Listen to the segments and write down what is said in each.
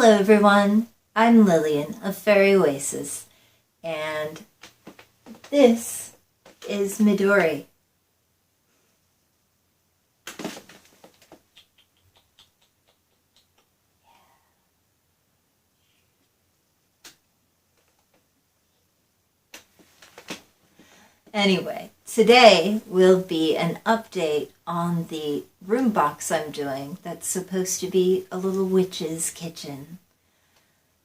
Hello everyone, I'm Lilian of Fairy Oasis, and this is Midori. Anyway, today will be an update on the room box I'm doing that's supposed to be a little witch's kitchen.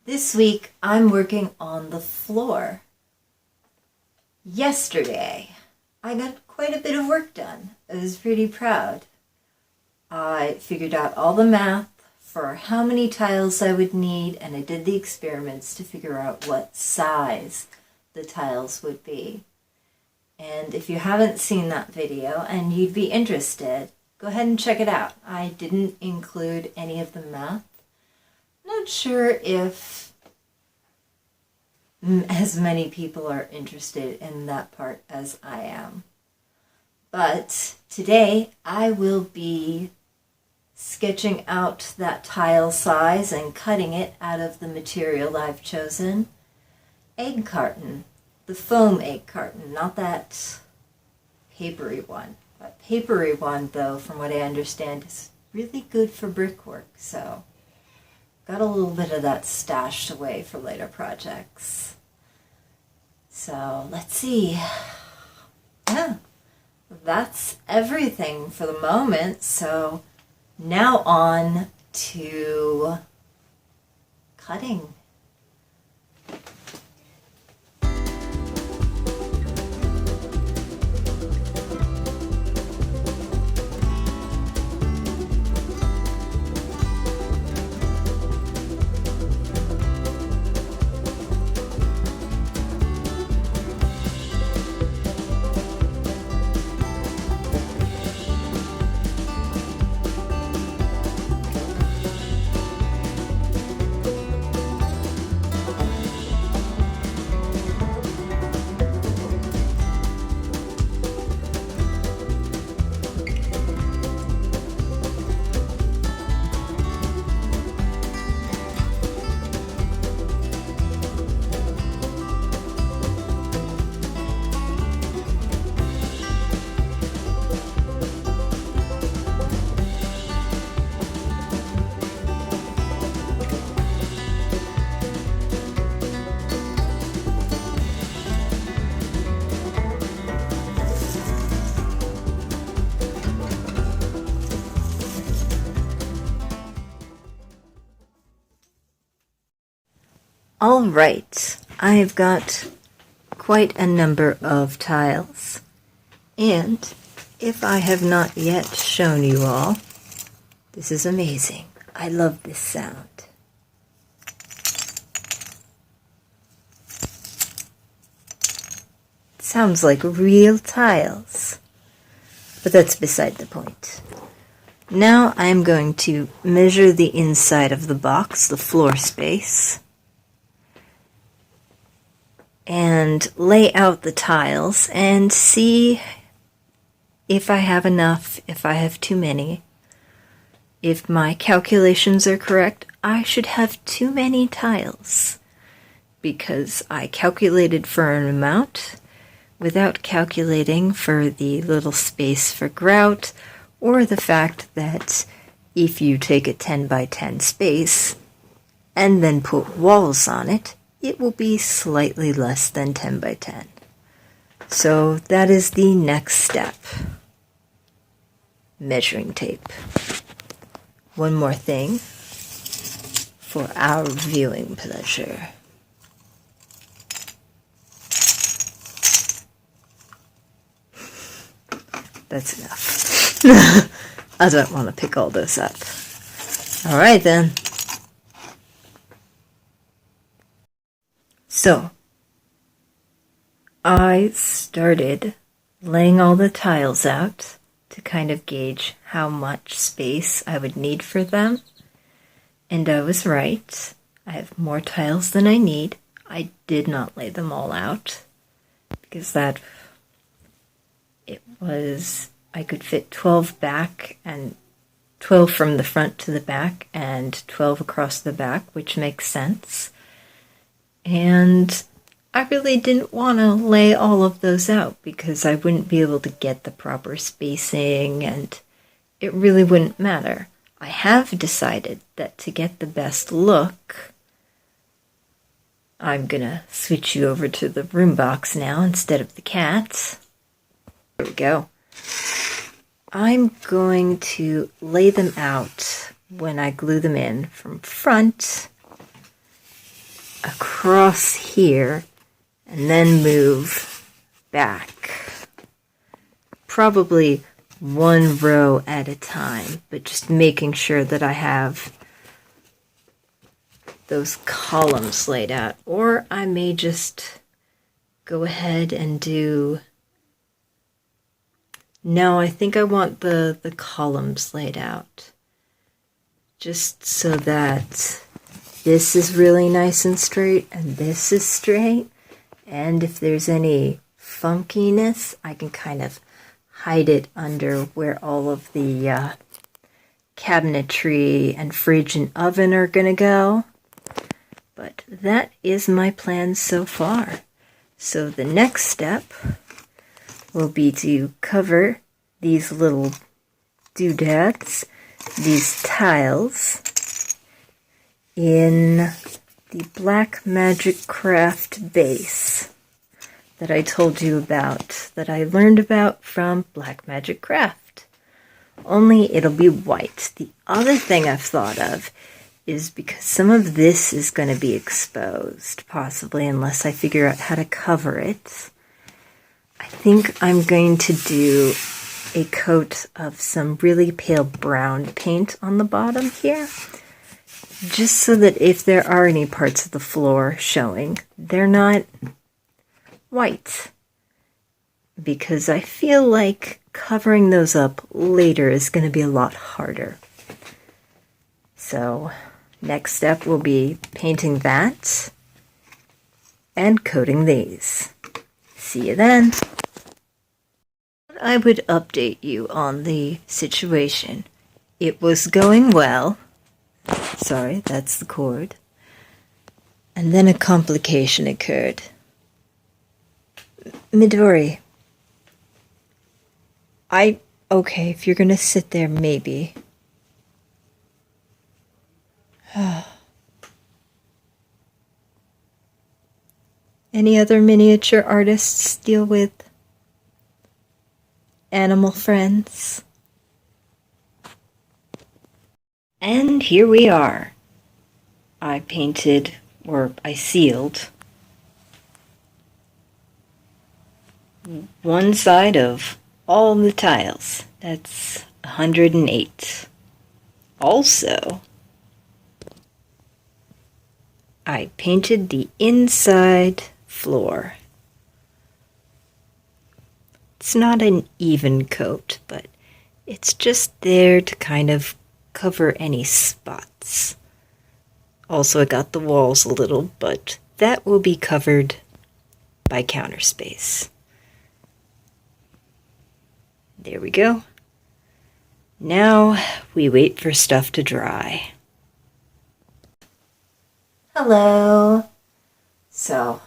This week I'm working on the floor. Yesterday I got quite a bit of work done. I was pretty proud. I figured out all the math for how many tiles I would need, and I did the experiments to figure out what size the tiles would be. And if you haven't seen that video and you'd be interested, go ahead and check it out. I didn't include any of the math. Not sure if as many people are interested in that part as I am. But today I will be sketching out that tile size and cutting it out of the material I've chosen. Egg carton. The foam egg carton, not that papery one. That papery one, though, from what I understand, is really good for brickwork, so got a little bit of that stashed away for later projects. So let's see. Yeah, that's everything for the moment, so now on to cutting. All right, I've got quite a number of tiles, and if I have not yet shown you all, this is amazing. I love this sound. It sounds like real tiles, but that's beside the point. Now I'm going to measure the inside of the box, the floor space, and lay out the tiles and see if I have enough, if I have too many. If my calculations are correct, I should have too many tiles because I calculated for an amount without calculating for the little space for grout, or the fact that if you take a 10 by 10 space and then put walls on it, it will be slightly less than 10 by 10. So that is the next step. Measuring tape. One more thing for our viewing pleasure. That's enough. I don't want to pick all this up. All right then. So, I started laying all the tiles out to kind of gauge how much space I would need for them. And I was right. I have more tiles than I need. I did not lay them all out because I could fit 12 back, and 12 from the front to the back and 12 across the back, which makes sense. And I really didn't want to lay all of those out because I wouldn't be able to get the proper spacing and it really wouldn't matter. I have decided that to get the best look, I'm gonna switch you over to the room box now instead of the cat. There we go. I'm going to lay them out when I glue them in from front across here and then move back. Probably one row at a time, but just making sure that I have those columns laid out. Or I may just go ahead and do... No, I think I want the columns laid out. Just so that this is really nice and straight and this is straight. And if there's any funkiness, I can kind of hide it under where all of the cabinetry and fridge and oven are going to go. But that is my plan so far. So the next step will be to cover these little doodads, these tiles, in the Black Magic Craft base that I told you about, that I learned about from Black Magic Craft. Only it'll be white. The other thing I've thought of is because some of this is going to be exposed, possibly, unless I figure out how to cover it. I think I'm going to do a coat of some really pale brown paint on the bottom here, just so that if there are any parts of the floor showing, they're not white. Because I feel like covering those up later is going to be a lot harder. So, next step will be painting that and coating these. See you then. I would update you on the situation. It was going well. Sorry, that's the cord. And then a complication occurred. Midori. Okay, if you're gonna sit there, maybe. Any other miniature artists deal with animal friends? And here we are. I painted, or I sealed, one side of all the tiles. That's 108. Also, I painted the inside floor. It's not an even coat, but it's just there to kind of cover any spots. Also, I got the walls a little, but that will be covered by counter space. There we go. Now we wait for stuff to dry. Hello. So,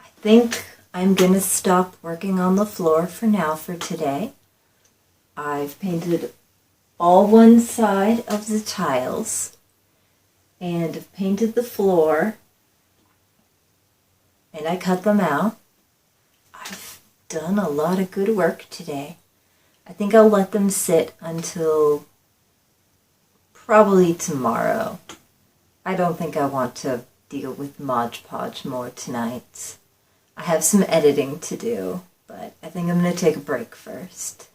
I think I'm gonna stop working on the floor for now for today. I've painted all one side of the tiles and I've painted the floor and I cut them out. I've done a lot of good work today. I think I'll let them sit until probably tomorrow. I don't think I want to deal with Mod Podge more tonight. I have some editing to do, but I think I'm going to take a break first.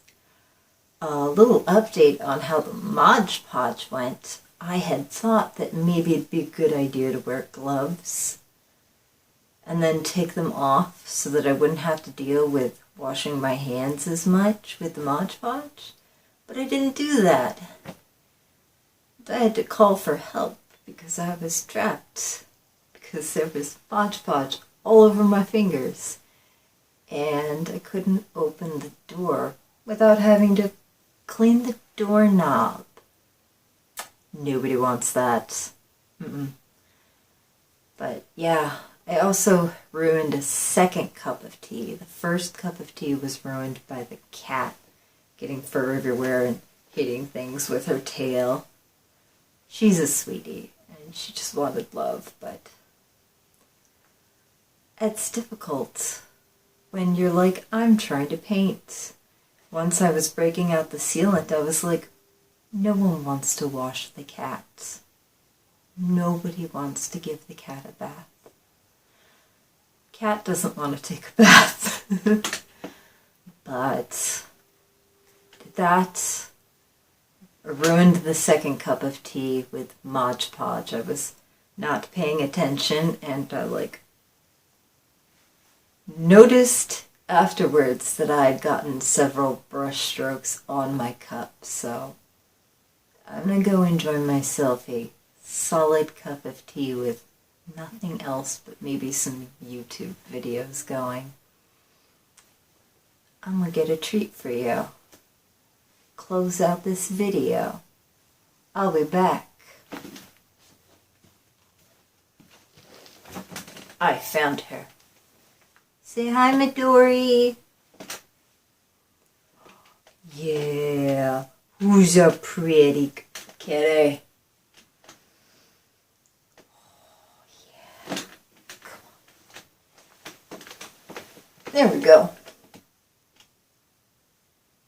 A little update on how the Mod Podge went. I had thought that maybe it'd be a good idea to wear gloves and then take them off so that I wouldn't have to deal with washing my hands as much with the Mod Podge, but I didn't do that. I had to call for help because I was trapped, because there was Mod Podge all over my fingers, and I couldn't open the door without having to clean the doorknob. Nobody wants that. But yeah, I also ruined a second cup of tea. The first cup of tea was ruined by the cat getting fur everywhere and hitting things with her tail. She's a sweetie, and she just wanted love, but it's difficult when you're like, I'm trying to paint. Once I was breaking out the sealant, I was like, no one wants to wash the cat. Nobody wants to give the cat a bath. Cat doesn't want to take a bath. But that ruined the second cup of tea with Mod Podge. I was not paying attention, and I noticed afterwards that I had gotten several brush strokes on my cup, so I'm gonna go enjoy myself a solid cup of tea with nothing else but maybe some YouTube videos going. I'm gonna get a treat for you. Close out this video. I'll be back. I found her. Say hi, Midori. Yeah, who's a pretty kitty? Oh, yeah. Come on. There we go.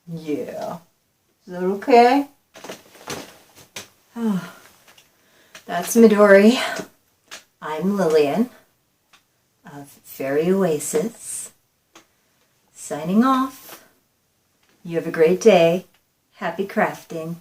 Yeah. Is that okay? Oh, that's Midori. I'm Lilian of Fairy Oasis. Signing off. You have a great day. Happy crafting.